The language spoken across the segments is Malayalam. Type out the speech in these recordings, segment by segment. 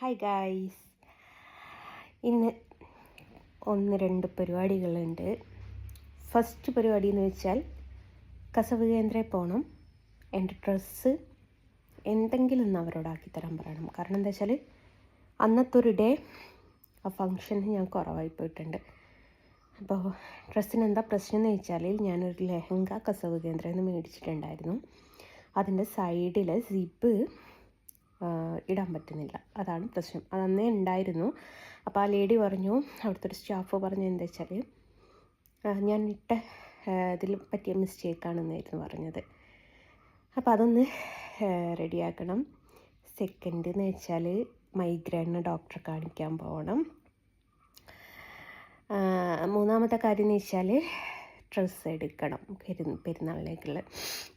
ഹായ് ഗായ്സ്, ഇന്ന് 1-2 പരിപാടികളുണ്ട്. ഫസ്റ്റ് പരിപാടി എന്ന് വെച്ചാൽ കസവ് കേന്ദ്രയിൽ പോകണം. എൻ്റെ ഡ്രസ്സ് എന്തെങ്കിലും ഒന്ന് അവരോടാക്കി തരാൻ പറയണം. കാരണം എന്താ വെച്ചാൽ അന്നത്തെ ഒരു ഡേ ആ ഫങ്ഷന് ഞാൻ കുറവായി പോയിട്ടുണ്ട്. അപ്പോൾ ഡ്രസ്സിന് എന്താ പ്രശ്നം എന്ന് വെച്ചാൽ ഞാനൊരു ലെഹങ്ക കസവ് കേന്ദ്രയിൽ നിന്ന് മേടിച്ചിട്ടുണ്ടായിരുന്നു. അതിൻ്റെ സൈഡിൽ സിബ് ഇടാൻ പറ്റുന്നില്ല, അതാണ് പ്രശ്നം. അതന്നേ ഉണ്ടായിരുന്നു. അപ്പോൾ ആ ലേഡി പറഞ്ഞു, അവിടുത്തെ ഒരു സ്റ്റാഫ് പറഞ്ഞു എന്താ വെച്ചാൽ ഞാൻ ഇട്ട ഇതിൽ പറ്റിയ മിസ്റ്റേക്കാണെന്നായിരുന്നു പറഞ്ഞത്. അപ്പോൾ അതൊന്ന് റെഡിയാക്കണം. സെക്കൻഡ് എന്ന് വെച്ചാൽ മൈഗ്രെയിന് ഡോക്ടറെ കാണിക്കാൻ പോകണം. മൂന്നാമത്തെ കാര്യം എന്ന് വെച്ചാൽ ഡ്രസ്സ് എടുക്കണം പെരുന്നാളിലേക്കുള്ള.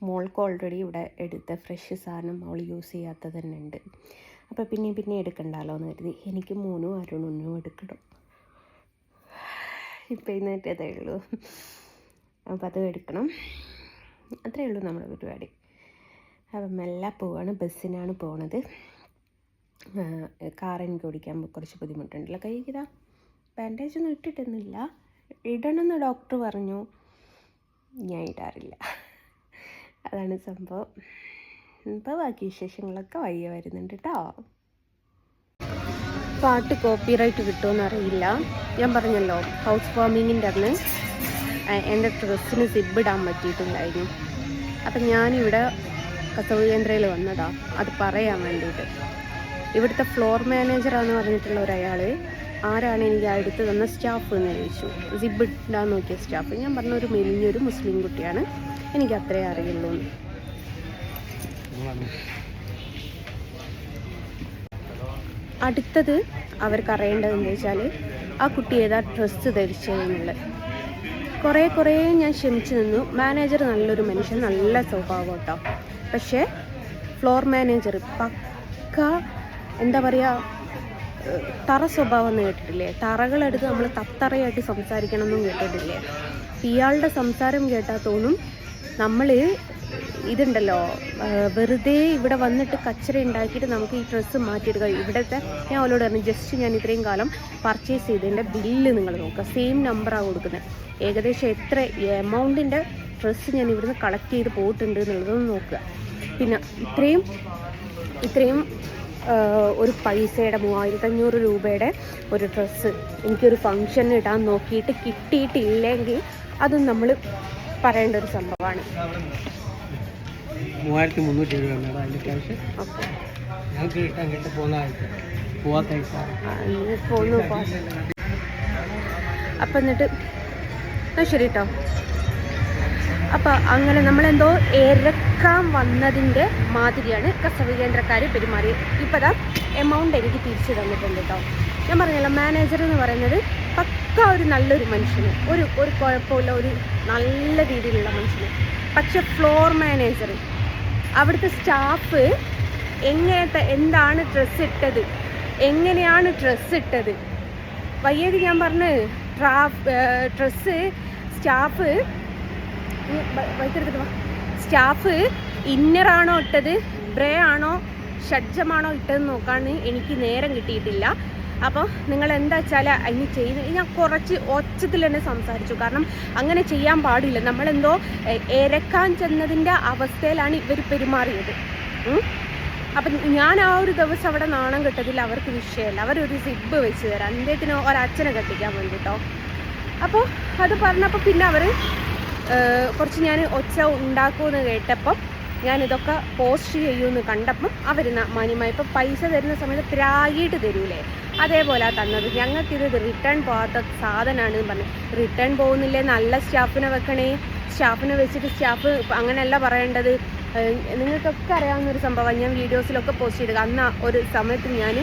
മോൾക്ക് ഓൾറെഡി ഇവിടെ എടുത്ത ഫ്രഷ് സാധനം മോൾ യൂസ് ചെയ്യാത്തത് തന്നെ ഉണ്ട്. അപ്പോൾ പിന്നെ എടുക്കണ്ടല്ലോ എന്ന് കരുതി എനിക്ക് 3 അരുണിനും എടുക്കണം. ഇപ്പം ഇന്നത്തേതേ ഉള്ളൂ. അപ്പോൾ അത് എടുക്കണം. അത്രയേ ഉള്ളൂ നമ്മുടെ പരിപാടി. അപ്പം മെല്ലെ പോവാണ്, ബസ്സിനാണ് പോണത്. കാർ എനിക്ക് ഓടിക്കാൻ കുറച്ച് ബുദ്ധിമുട്ടുണ്ടല്ലോ. കൈക്കിതാ ബാൻഡേജ് ഒന്നും ഇട്ടിട്ടൊന്നുമില്ല, ഇടണമെന്ന് ഡോക്ടർ പറഞ്ഞു. ഞാൻ ഇടാറില്ല, അതാണ് സംഭവം. ഇപ്പോൾ ബാക്കി വിശേഷങ്ങളൊക്കെ വഴിയെ വരുന്നുണ്ട് കേട്ടോ. പാട്ട് കോപ്പിറൈറ്റ് കിട്ടുമെന്ന് അറിയില്ല. ഞാൻ പറഞ്ഞല്ലോ, ഹൗസ് വാമിങ്ങിൻ്റെ അന്ന് എൻ്റെ ഡ്രസ്സിന് സിബ് ഇടാൻ പറ്റിയിട്ടുണ്ടായിരുന്നു. അപ്പം ഞാനിവിടെ കസവ് കേന്ദ്രയിൽ വന്നതാ അത് പറയാൻ വേണ്ടിയിട്ട്. ഇവിടുത്തെ ഫ്ലോർ മാനേജറാന്ന് പറഞ്ഞിട്ടുള്ള ഒരാൾ ആരാണ് എനിക്ക് അടുത്ത് തന്ന സ്റ്റാഫ് എന്ന് ചോദിച്ചു. സിബ് ഇടാൻ നോക്കിയ സ്റ്റാഫ്. ഞാൻ പറഞ്ഞ ഒരു മെലിഞ്ഞൊരു മുസ്ലിം കുട്ടിയാണ്, എനിക്ക് അത്രേ അറിയുള്ളൂ. അടുത്തത് അവർക്ക് അറിയേണ്ടതെന്ന് വെച്ചാൽ ആ കുട്ടി ഏതാ ഡ്രസ്സ് ധരിച്ചതെന്നുള്ളത്. കുറേ ഞാൻ ക്ഷമിച്ചു നിന്നു. മാനേജർ നല്ലൊരു മനുഷ്യൻ, നല്ല സ്വഭാവം കേട്ടോ. പക്ഷേ ഫ്ലോർ മാനേജർ പക്ക എന്താ പറയുക, തറ സ്വഭാവം എന്ന് കേട്ടിട്ടില്ലേ? തറകളെടുത്ത് നമ്മൾ തത്തറയായിട്ട് സംസാരിക്കണം എന്നും കേട്ടിട്ടില്ലേ? ഇയാളുടെ സംസാരം കേട്ടാൽ തോന്നും നമ്മൾ ഇതുണ്ടല്ലോ വെറുതെ ഇവിടെ വന്നിട്ട് കച്ചറ ഉണ്ടാക്കിയിട്ട് നമുക്ക് ഈ ഡ്രസ്സ് മാറ്റിയെടുക്കാം. ഇവിടുത്തെ ഞാൻ അവരോട് പറഞ്ഞു, ജസ്റ്റ് ഞാൻ ഇത്രയും കാലം പർച്ചേസ് ചെയ്തതിൻ്റെ ബില്ല് നിങ്ങൾ നോക്കുക, സെയിം നമ്പറാണ് കൊടുക്കുന്നത്. ഏകദേശം എത്ര എമൗണ്ടിൻ്റെ ഡ്രസ്സ് ഞാൻ ഇവിടുന്ന് കളക്ട് ചെയ്ത് പോയിട്ടുണ്ട് എന്നുള്ളതൊന്ന് നോക്കുക. പിന്നെ ഇത്രയും ഒരു പൈസയുടെ 3500 രൂപയുടെ ഒരു ഡ്രസ്സ് എനിക്കൊരു ഫങ്ഷന് ഇടാൻ നോക്കിയിട്ട് കിട്ടിയിട്ടില്ലെങ്കിൽ അതും നമ്മൾ പറയേണ്ട ഒരു സംഭവമാണ്. 3300 രൂപ അപ്പം എന്നിട്ട് ശരി കേട്ടോ. അപ്പം അങ്ങനെ നമ്മളെന്തോ ഇറക്കാൻ വന്നതിൻ്റെ മാതിരിയാണ് കസവ് കേന്ദ്രക്കാർ പെരുമാറിയത്. ഇപ്പം ദാ എമൗണ്ട് എനിക്ക് തിരിച്ചു തന്നിട്ടുണ്ട് കേട്ടോ. ഞാൻ പറഞ്ഞല്ലോ, മാനേജർ എന്ന് പറയുന്നത് പക്ക ഒരു നല്ലൊരു മനുഷ്യന്, ഒരു കുഴപ്പമില്ല, ഒരു നല്ല രീതിയിലുള്ള മനുഷ്യന്. പക്ഷെ ഫ്ലോർ മാനേജർ, അവിടുത്തെ സ്റ്റാഫ് എന്താണ് ഡ്രസ്സ് ഇട്ടത്, എങ്ങനെയാണ് ഡ്രസ്സ് ഇട്ടത് വയ്യത്. ഞാൻ പറഞ്ഞ് ഡ്രസ്സ് സ്റ്റാഫ് ഇന്നറാണോ ഇട്ടത്, ബ്രേ ആണോ ഷഡ്ജമാണോ ഇട്ടതെന്ന് നോക്കാൻ എനിക്ക് നേരം കിട്ടിയിട്ടില്ല. അപ്പോൾ നിങ്ങൾ എന്താ വെച്ചാൽ അതിന് ചെയ്ത് ഞാൻ കുറച്ച് ഒച്ചത്തിൽ തന്നെ സംസാരിച്ചു. കാരണം അങ്ങനെ ചെയ്യാൻ പാടില്ല. നമ്മളെന്തോ ഇരക്കാൻ ചെന്നതിൻ്റെ അവസ്ഥയിലാണ് ഇവർ പെരുമാറിയത്. അപ്പം ഞാൻ ആ ഒരു ദിവസം അവിടെ നാണം കെട്ടതിൽ അവർക്ക് വിഷയമല്ല. അവരൊരു സിബ് വെച്ച് തരാം, അദ്ദേഹത്തിന് ഒരച്ഛനെ കെട്ടിക്കാൻ വേണ്ടിയിട്ടോ. അപ്പോൾ അത് പറഞ്ഞപ്പോൾ പിന്നെ അവർ കുറച്ച് ഞാൻ ഒച്ച ഉണ്ടാക്കുമെന്ന് കേട്ടപ്പം ഞാനിതൊക്കെ പോസ്റ്റ് ചെയ്യുമെന്ന് കണ്ടപ്പം അവർ മാന്യമായി ഇപ്പം പൈസ തരുന്ന സമയത്ത് പ്രാഗിയിട്ട് തരൂലേ, അതേപോലെ തന്നത്. ഞങ്ങൾക്കിത് റിട്ടേൺ പോകാത്ത സാധനമാണ് പറഞ്ഞു. റിട്ടേൺ പോകുന്നില്ലേ, നല്ല സ്റ്റാഫിനെ വെക്കണേ. സ്റ്റാഫിനെ വെച്ചിട്ട് സ്റ്റാഫ് അങ്ങനെയല്ല പറയേണ്ടത്. നിങ്ങൾക്കൊക്കെ അറിയാവുന്നൊരു സംഭവമാണ്. ഞാൻ വീഡിയോസിലൊക്കെ പോസ്റ്റ് ചെയ്തത്. അന്ന് ഒരു സമയത്ത് ഞാൻ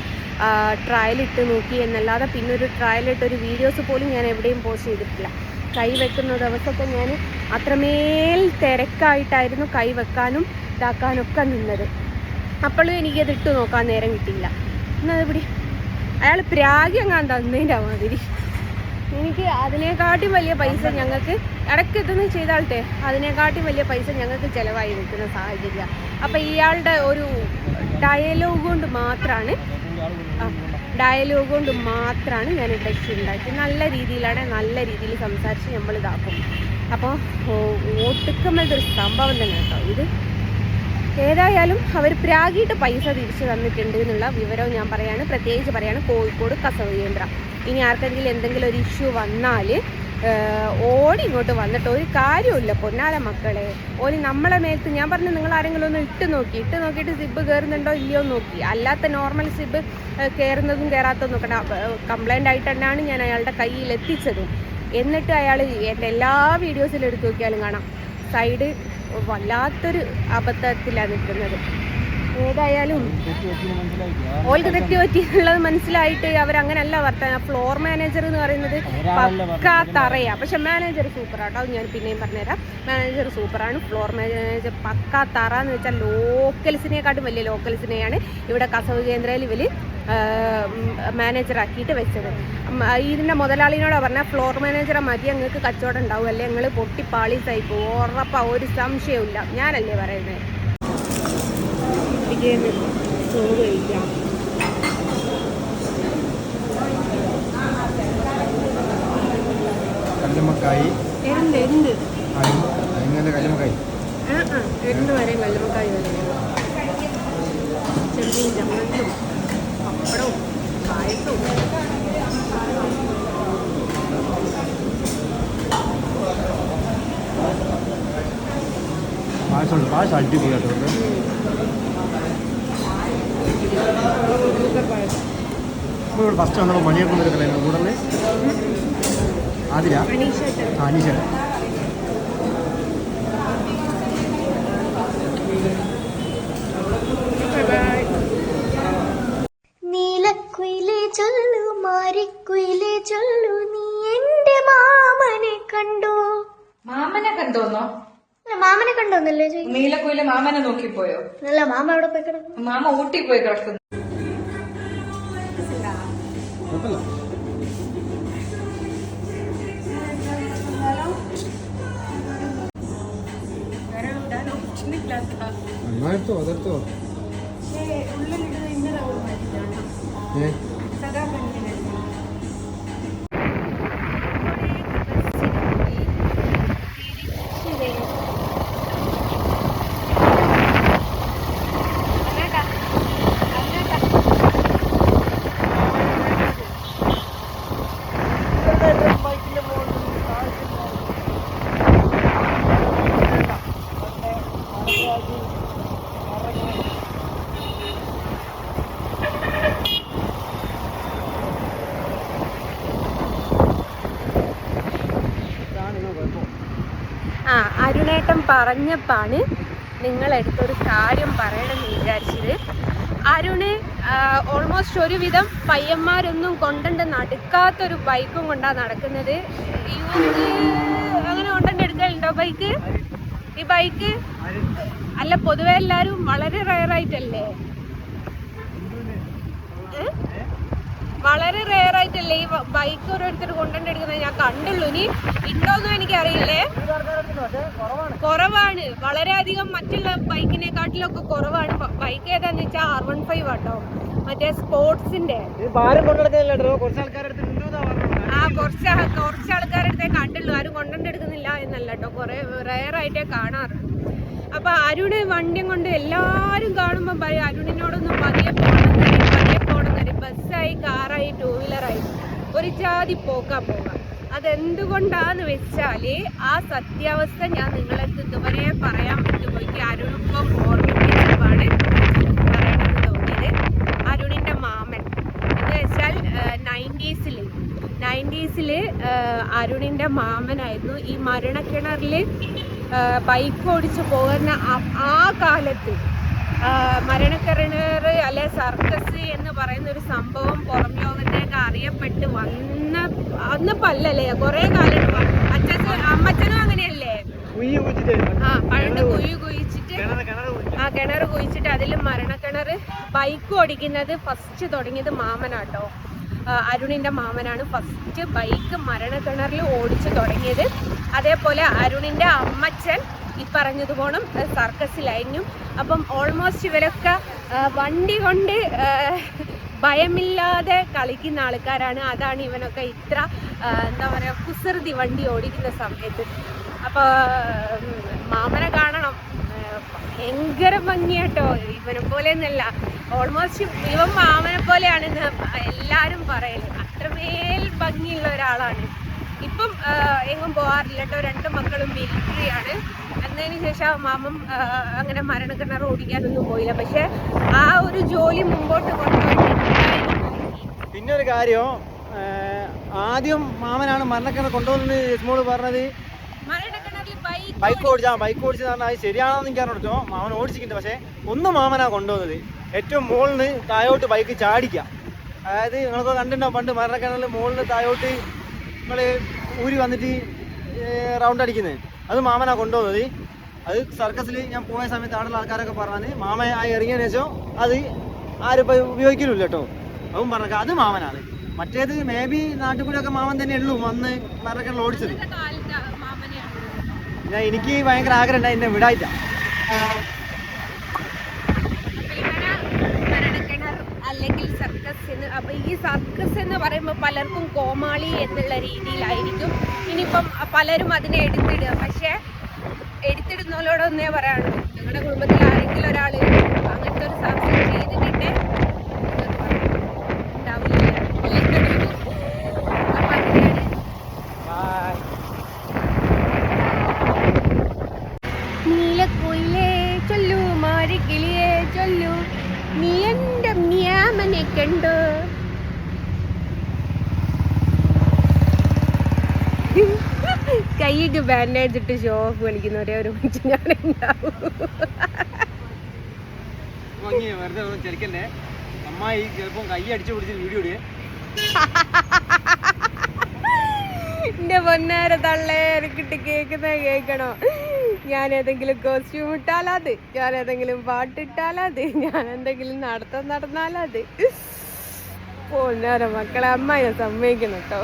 ട്രയലിട്ട് നോക്കി എന്നല്ലാതെ പിന്നെ ഒരു ട്രയലിട്ടൊരു വീഡിയോസ് പോലും ഞാൻ എവിടെയും പോസ്റ്റ് ചെയ്തിട്ടില്ല. കൈ വെക്കുന്ന ദിവസമൊക്കെ ഞാൻ അത്രമേൽ തിരക്കായിട്ടായിരുന്നു കൈ വെക്കാനും ഇതാക്കാനൊക്കെ നിന്നത്. അപ്പോഴും എനിക്കത് ഇട്ട് നോക്കാൻ നേരം കിട്ടിയില്ല. എന്നത് പിടി അയാൾ പ്രാഗി അങ്ങാൻ തന്നതിൻ്റെ മാതിരി. എനിക്ക് അതിനെക്കാട്ടും വലിയ പൈസ ഞങ്ങൾക്ക് ഇടയ്ക്ക് ഇതൊന്നും ചെയ്താൾട്ടെ, അതിനെക്കാട്ടും വലിയ പൈസ ഞങ്ങൾക്ക് ചിലവായി നിൽക്കുന്ന സാഹചര്യമാണ്. അപ്പോൾ ഇയാളുടെ ഒരു ഡയലോഗ് കൊണ്ട് മാത്രമാണ് ഡയലോഗ് കൊണ്ട് മാത്രമാണ് ഞാൻ ടെസ്റ്റ് ഉണ്ടാക്കി. നല്ല രീതിയിൽ സംസാരിച്ച് നമ്മൾ ഇതാക്കും. അപ്പോൾ ഒട്ടുക്കമ്മലൊരു സംഭവം തന്നെ കേട്ടോ ഇത്. ഏതായാലും അവർ പ്രാഗിയിട്ട് പൈസ തിരിച്ചു തന്നിട്ടുണ്ട് എന്നുള്ള വിവരവും ഞാൻ പ്രത്യേകിച്ച് പറയാണ് കോഴിക്കോട് കസവ് കേന്ദ്രം. ഇനി ആർക്കെങ്കിലും എന്തെങ്കിലും ഒരു ഇഷ്യൂ വന്നാൽ ഓടി ഇങ്ങോട്ട് വന്നിട്ട് ഒരു കാര്യമില്ല പൊന്നാല മക്കളെ. ഓടി നമ്മളെ മേത്ത് ഞാൻ പറഞ്ഞു നിങ്ങൾ ആരെങ്കിലും ഒന്ന് ഇട്ട് നോക്കിയിട്ട് സിബ് കയറുന്നുണ്ടോ ഇല്ലയോ നോക്കി. അല്ലാത്ത നോർമൽ സിബ് കയറുന്നതും കയറാത്തതും നോക്കണം. കംപ്ലൈൻ്റ് ആയിട്ട് തന്നെയാണ് ഞാൻ അയാളുടെ കയ്യിൽ എത്തിച്ചത്. എന്നിട്ട് അയാൾ എൻ്റെ എല്ലാ വീഡിയോസിലും എടുത്ത് നോക്കിയാലും കാണാം സൈഡ് വല്ലാത്തൊരു അബദ്ധത്തിലാണ് നിൽക്കുന്നത്. ഏതായാലും ഓൾക്ക് തെറ്റ് പറ്റിയുള്ളത് മനസ്സിലായിട്ട് അവരങ്ങനല്ല വർത്താനം. ഫ്ലോർ മാനേജർ എന്ന് പറയുന്നത് പക്കാ തറയാണ്. പക്ഷെ മാനേജർ സൂപ്പറാട്ടോ, അത് ഞാൻ പിന്നെയും പറഞ്ഞുതരാം. മാനേജർ സൂപ്പറാണ്. ഫ്ലോർ മാനേജർ പക്കാ തറ എന്ന് വെച്ചാൽ ലോക്കൽസിനെക്കാട്ടും വലിയ ലോക്കൽസിനെയാണ് ഇവിടെ കസവ് കേന്ദ്രയിൽ ഇവർ മാനേജറാക്കിയിട്ട് വെച്ചത്. ഇതിൻ്റെ മുതലാളിനോട് പറഞ്ഞാൽ ഫ്ലോർ മാനേജറെ മതി, ഞങ്ങൾക്ക് കച്ചവടം ഉണ്ടാവും, അല്ലേ ഞങ്ങൾ പൊട്ടിപ്പാളീസായി പോകും ഉറപ്പാ, ഒരു സംശയമില്ല. ഞാനല്ലേ പറയുന്നത്. ചോറ് കഴിക്കാം. കല്ലുമ്മക്കായി എന്ത് എന്ത് കല്ലുമ്മക്കായി എന്ത് വരെയും കല്ലുമ്മക്കായി വരെ ചെമ്മീൻ ചമ്മന്തും പപ്പടവും പായസവും പായസം അടിപൊളിയായിട്ടുണ്ട്. ഇവിടെ ഫസ്റ്റ് വന്നപ്പോൾ മണിയൊക്കെ എടുക്കണേ കൂടെ ആതിര അനീഷ നീലക്കുയിലേ ചൊല്ലു മാരിക്കുയിലേ ചൊല്ലു നീ എന്റെ മാമനെ കണ്ടോ. മാമനെ കണ്ടോന്നോ? മാമനെ കണ്ടോന്നല്ലേ ചോദിക്കും. നീലക്കുയിലെ മാമനെ നോക്കിപ്പോയോ? അല്ല, മാമ എവിടെ പോയി കിടക്കും? മാമ ഊട്ടി പോയി കിടക്കുന്നു. അതെടുത്തോ അരുണേട്ടൻ പറഞ്ഞപ്പാണ് നിങ്ങളെടുത്തൊരു കാര്യം പറയണമെന്ന് വിചാരിച്ചത്. അരുണ് ഓൾമോസ്റ്റ് ഒരുവിധം പയ്യന്മാരൊന്നും കൊണ്ടുണ്ട് നടക്കാത്തൊരു ബൈക്കും കൊണ്ടാണ് നടക്കുന്നത്. അങ്ങനെ കൊണ്ടുണ്ട് എടുക്കലുണ്ടോ ബൈക്ക്? ഈ ബൈക്ക് അല്ല, പൊതുവെ എല്ലാവരും വളരെ റയറായിട്ടല്ലേ, വളരെ റെയറായിട്ടല്ലേ ഈ ബൈക്ക് ഓരോരുത്തർ കൊണ്ടുണ്ട് എടുക്കുന്നത്. ഞാൻ കണ്ടുള്ളൂ, ഇനി ഉണ്ടോന്നും എനിക്കറിയില്ലേ. കുറവാണ്, വളരെയധികം മറ്റുള്ള ബൈക്കിനെക്കാട്ടിലൊക്കെ കുറവാണ്. ബൈക്ക് ഏതാന്ന് വെച്ചാൽ R15 ആട്ടോ, മറ്റേ സ്പോർട്സിന്റെ. കുറച്ച് ആൾക്കാരുടെ കണ്ടുള്ളൂ, ആരും കൊണ്ടുണ്ട് എടുക്കുന്നില്ല എന്നല്ല കേട്ടോ, കുറെ റെയറായിട്ടേ കാണാറ്. അപ്പൊ അരുണ് വണ്ടിയും കൊണ്ട് എല്ലാരും കാണുമ്പോ പറയും അരുണിനോടൊന്നും പതിയെ പോകണം, ബസ്സായി കാറായി ടൂ വീലറായി ഒരു ജാതി പോകാം. അതെന്തുകൊണ്ടാന്ന് വെച്ചാല് ആ സത്യാവസ്ഥ ഞാൻ നിങ്ങളടുത്ത് ഇതുവരെ പറയാൻ പറ്റുമ്പോഴേക്ക് അരുണിപ്പം ഓർമ്മിപ്പിച്ചതാണ് പറയണമെന്ന് തോന്നിയത്. അരുണിന്റെ മാമൻ എന്ന് വെച്ചാൽ 90s അരുണിന്റെ മാമനായിരുന്നു ഈ മരണക്കിണറിൽ ബൈക്ക് ഓടിച്ചു പോകുന്ന ആ കാലത്ത്. മരണക്കിണർ അല്ലെ സർക്കസ് എന്ന് പറയുന്ന ഒരു സംഭവം പുറം ലോകത്തേക്ക് അറിയപ്പെട്ട് അന്നിപ്പോ അല്ലല്ലേ, കുറെ കാലം അമ്മച്ചനും അങ്ങനെയല്ലേ, പണ്ട് കിണർ കുഴിച്ചിട്ട് അതിൽ മരണക്കിണർ ബൈക്ക് ഓടിക്കുന്നത് ഫസ്റ്റ് തുടങ്ങിയത് മാമനാട്ടോ. അരുണിന്റെ മാമനാണ് ഫസ്റ്റ് ബൈക്ക് മരണക്കിണറിൽ ഓടിച്ചു തുടങ്ങിയത്. അതേപോലെ അരുണിന്റെ അമ്മച്ചൻ ഈ പറഞ്ഞതുപോലെ സർക്കസിലായിരുന്നു. അപ്പം ഓൾമോസ്റ്റ് ഇവരൊക്കെ വണ്ടി കൊണ്ട് ഭയമില്ലാതെ കളിക്കുന്ന ആൾക്കാരാണ്. അതാണ് ഇവനൊക്കെ ഇത്ര എന്താ പറയുക കുസൃതി വണ്ടി ഓടിക്കുന്ന സമയത്ത്. അപ്പോൾ മാമനെ കാണണം, ഭയങ്കര ഭംഗിയാട്ടോ. ഇവനെ പോലെ ഒന്നല്ല, ഓൾമോസ്റ്റ് ഇവൻ മാമനെ പോലെയാണെന്ന് എല്ലാവരും പറയല്. അത്രമേൽ ഭംഗിയുള്ള ഒരാളാണ്. ഇപ്പം എങ്ങും പോകാറില്ല കേട്ടോ. 2 മക്കളും മിലിറ്ററിയാണ്. എന്നതിന് ശേഷം മാമൻ അങ്ങനെ മരണക്കിണർ ഓടിക്കാനൊന്നും പോയില്ല. പക്ഷെ ആ ഒരു ജോലി മുമ്പോട്ട് കൊണ്ടുപോയിട്ട് പിന്നെ ഒരു കാര്യം, ആദ്യം മാമനാണ് മരണക്കിണർ കൊണ്ടുവന്ന് യസ്മോള് പറഞ്ഞത്. മരണക്കിണറിൽ ബൈക്ക് ഓടിച്ച് പറഞ്ഞാൽ അത് ശരിയാണോന്ന് എനിക്ക് അറിഞ്ഞോ. മാമൻ ഓടിച്ചിട്ടുണ്ട്. പക്ഷെ മാമനാ കൊണ്ടുവന്നത്. ഏറ്റവും മുകളിൽ താഴോട്ട് ബൈക്ക് ചാടിക്കാം. അതായത് നിങ്ങളൊക്കെ കണ്ടിട്ടുണ്ടാവും, പണ്ട് മരണക്കിണറിൽ മുകളിൽ താഴോട്ട് നിങ്ങൾ ഊരി വന്നിട്ട് റൗണ്ട് അടിക്കുന്നത്. അത് മാമനാ കൊണ്ടുപോകുന്നത്. അത് സർക്കസിൽ ഞാൻ പോയ സമയത്ത് ആടുള്ള ആൾക്കാരൊക്കെ പറഞ്ഞത് മാമ ആ ഇറങ്ങിയതിനു ശേഷം അത് ആരും ഉപയോഗിക്കലില്ല കേട്ടോ. അതും പറഞ്ഞ അത് മാമനാണ്. മറ്റേത് മേ ബി നാട്ടിൽ കൂടെയൊക്കെ മാമൻ തന്നെ ഉള്ളൂ വന്ന് മരണക്കിണർ ഓടിച്ചത്. എനിക്ക് ഭയങ്കര ആഗ്രഹം ഉണ്ടായി എന്നെ വിടായിട്ടാ. അല്ലെങ്കിൽ സർക്കസ് എന്ന്. അപ്പൊ ഈ സർക്കസ് എന്ന് പറയുമ്പോൾ പലർക്കും കോമാളി എന്നുള്ള രീതിയിലായിരിക്കും. ഇനിയിപ്പം പലരും അതിനെ എടുത്തിടുക. പക്ഷെ എടുത്തിടുന്നവരോടൊന്നേ പറയാനുള്ളൂ, നിങ്ങളുടെ കുടുംബത്തിൽ ആരെങ്കിലും ഒരാൾ അങ്ങനത്തെ ഒരു സാഹസം ചെയ്തിട്ടുണ്ട് ഉണ്ടാവില്ല. അപ്പൊ അങ്ങനെയാണ്. നീലക്കുയിലേ ചൊല്ലു, മാരിക്കിളിയേ ചൊല്ലു, നീ എന്റെ മ്യാമനെ കണ്ടോ. കൈയിട്ട് ബാൻഡേജ് ഇട്ട് ഷോ ഓഫ് കളിക്കുന്ന ഒരേ ഒരു മനുഷ്യൻ ഞാനുണ്ടാവും. അമ്മായി ചിലപ്പോൾ കൈ അടിച്ചു പിടിച്ച് വീഡിയോ ഇടുക. എന്റെ പൊന്നാര തള്ളേ, എനിക്കിട്ട് കേൾക്കണോ? ഞാൻ ഏതെങ്കിലും കോസ്റ്റ്യൂം ഇട്ടാലത്, ഞാൻ ഏതെങ്കിലും പാട്ടിട്ടാലത്, ഞാൻ എന്തെങ്കിലും നടന്നാലത്. പൊന്നാര മക്കളെ, അമ്മായി സമ്മതിക്കണം കേട്ടോ.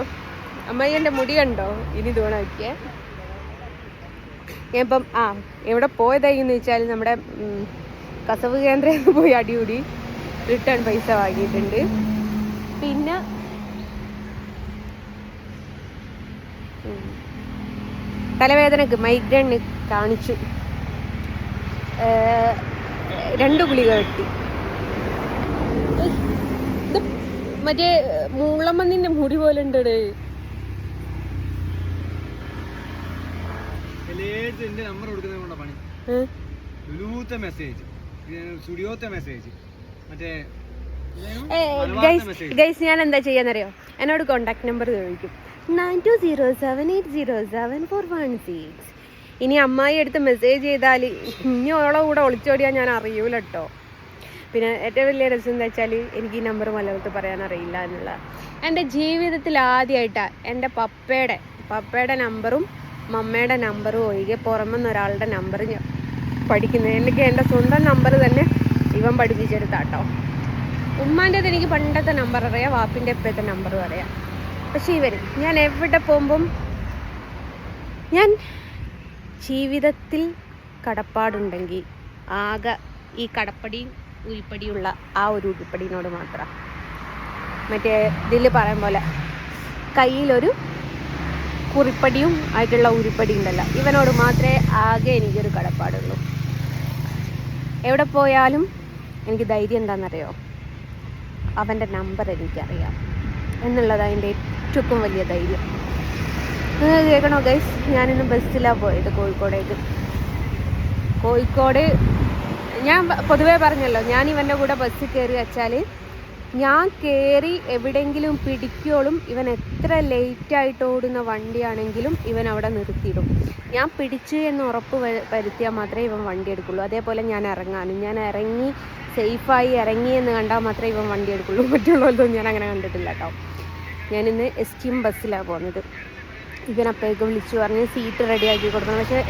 അമ്മായി എൻ്റെ മുടി കണ്ടോ? ഇനി തൂണാക്കിയേ. ഞാൻ ഇപ്പം എവിടെ പോയതായിന്ന് വെച്ചാൽ നമ്മുടെ കസവ് കേന്ദ്രത്തിൽ പോയി അടികൂടി റിട്ടേൺ പൈസ വാങ്ങിയിട്ടുണ്ട്. പിന്നെ തലവേദനക്ക് മൈഗ്രെയിന് കാണിച്ചു. 2 ഗുളിക കിട്ടി. ഇത് മറ്റേ മുള്ളമ്മന്നിന്റെ മുടി പോലെ ഉണ്ട്. നമ്പർ കൊടുക്കുന്ന പണി മെസ്സേജ് സ്റ്റുഡിയോത്തെ മെസ്സേജ് മറ്റേ ഗൈസ്, ഞാൻ എന്താ ചെയ്യാന്നറിയോ? എന്നോട് കോണ്ടാക്ട് നമ്പർ ചോദിക്കും 9207807416. ഇനി അമ്മായി എടുത്ത് മെസ്സേജ് ചെയ്താൽ ഇനി ഓളെ കൂടെ ഒളിച്ചോടിയാൽ ഞാൻ അറിയൂല കേട്ടോ. പിന്നെ ഏറ്റവും വലിയ രസം എന്താ വെച്ചാൽ എനിക്ക് ഈ നമ്പർ മലയാളത്തിൽ പറയാൻ അറിയില്ല എന്നുള്ള. എൻ്റെ ജീവിതത്തിൽ ആദ്യമായിട്ടാണ് എൻ്റെ പപ്പയുടെ നമ്പറും മമ്മയുടെ നമ്പറും ഒഴികെ പുറമെന്ന് ഒരാളുടെ നമ്പർ ഞാൻ പഠിക്കുന്നത്. എനിക്ക് എൻ്റെ സ്വന്തം നമ്പർ തന്നെ ഇവൻ പഠിപ്പിച്ചെടുത്താട്ടോ. ഉമ്മാൻ്റെത് എനിക്ക് പണ്ടത്തെ നമ്പർ അറിയാം, വാപ്പിൻ്റെ ഇപ്പോഴത്തെ നമ്പറും അറിയാം. പക്ഷെ ഞാൻ എവിടെ പോകുമ്പം ഞാൻ ജീവിതത്തിൽ കടപ്പാടുണ്ടെങ്കിൽ ആകെ ഈ കടപ്പടിയും ഉരുപ്പടിയുള്ള ആ ഒരു ഉരുപ്പടിനോട് മാത്രം. മറ്റേ ഇതിൽ പറയും പോലെ കയ്യിലൊരു കുറിപ്പടിയും ആയിട്ടുള്ള ഉരുപ്പടി ഉണ്ടല്ലോ, ഇവനോട് മാത്രമേ ആകെ എനിക്കൊരു കടപ്പാടുള്ളൂ. എവിടെ പോയാലും എനിക്ക് ധൈര്യം എന്താണെന്നറിയോ? അവൻ്റെ നമ്പർ എനിക്കറിയാം എന്നുള്ളത് അതിൻ്റെ ഏറ്റവും വലിയ ധൈര്യം. കേൾക്കണോ ഗൈസ്? ഞാനിന്ന് ബസ്സിലാണ് പോയത് കോഴിക്കോട്. ഞാൻ പൊതുവേ പറഞ്ഞല്ലോ, ഞാൻ ഇവൻ്റെ കൂടെ ബസ്സിൽ കയറി വെച്ചാൽ ഞാൻ കയറി എവിടെയെങ്കിലും പിടിക്കോളും. ഇവൻ എത്ര ലേറ്റായിട്ട് ഓടുന്ന വണ്ടിയാണെങ്കിലും ഇവൻ അവിടെ നിർത്തിയിടും. ഞാൻ പിടിച്ചു എന്ന് ഉറപ്പ് വരുത്തിയാൽ മാത്രമേ ഇവൻ വണ്ടി എടുക്കുള്ളൂ. അതേപോലെ ഞാൻ ഇറങ്ങി സേഫായി ഇറങ്ങി എന്ന് കണ്ടാൽ മാത്രമേ ഇവൻ വണ്ടി എടുക്കുള്ളൂ. മറ്റുള്ളവരൊന്നും ഞാൻ അങ്ങനെ കണ്ടിട്ടില്ല കേട്ടോ. ഞാനിന്ന് എസ്റ്റിം ബസ്സിലാണ് പോകുന്നത്. ഇവനപ്പോഴേക്കും വിളിച്ചു പറഞ്ഞ് സീറ്റ് റെഡിയാക്കി കൊടുക്കണം. പക്ഷേ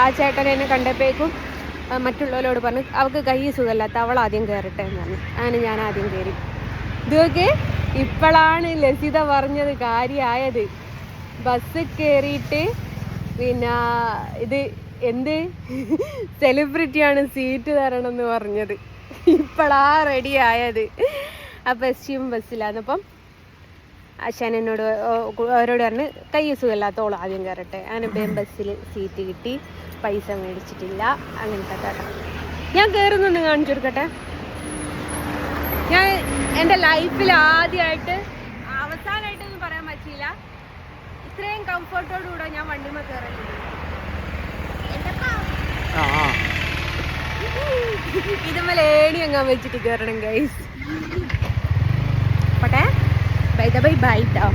ആ ചേട്ടൻ എന്നെ കണ്ടപ്പോഴേക്കും മറ്റുള്ളവരോട് പറഞ്ഞ് അവൾക്ക് കൈ സുഖമില്ലാത്ത അവൾ ആദ്യം കയറട്ടെ എന്ന് പറഞ്ഞു. അങ്ങനെ ഞാൻ ആദ്യം കയറി. ഇതൊക്കെ ഇപ്പോഴാണ് ലസിത പറഞ്ഞത് കാര്യമായത്. ബസ് കയറിയിട്ട് പിന്നെ ഇത് എന്ത് സെലിബ്രിറ്റിയാണ് സീറ്റ് തരണം എന്ന് പറഞ്ഞത്. ഇപ്പോഴാ റെഡി ആയത്. അപ്പം എസ്സിയും ബസ്സിലാണ്. അപ്പം അച്ഛൻ എന്നോട് അവരോട് പറഞ്ഞ് കൈ സുഖമില്ലാത്തോളം ആദ്യം കയറട്ടെ. അങ്ങനെ വേഗം ബസ്സിൽ സീറ്റ് കിട്ടി, പൈസ മേടിച്ചിട്ടില്ല. അങ്ങനത്തെ കേട്ടോ ഞാൻ കയറുന്നൊന്ന് കാണിച്ചു കൊടുക്കട്ടെ. ഞാൻ എൻ്റെ ലൈഫിൽ ആദ്യമായിട്ട് അവസാനമായിട്ടൊന്നും പറയാൻ പറ്റില്ല, ഇത്രയും കംഫർട്ടോടുകൂടെ ഞാൻ വണ്ടിമ കയറലില്ല. ഇതുമ്മൽ ഏണി അങ്ങാൻ വെച്ചിട്ട് കയറണം ഗൈസ്. പോട്ടെ, ബൈ ബൈ ബൈ ട്ടോ.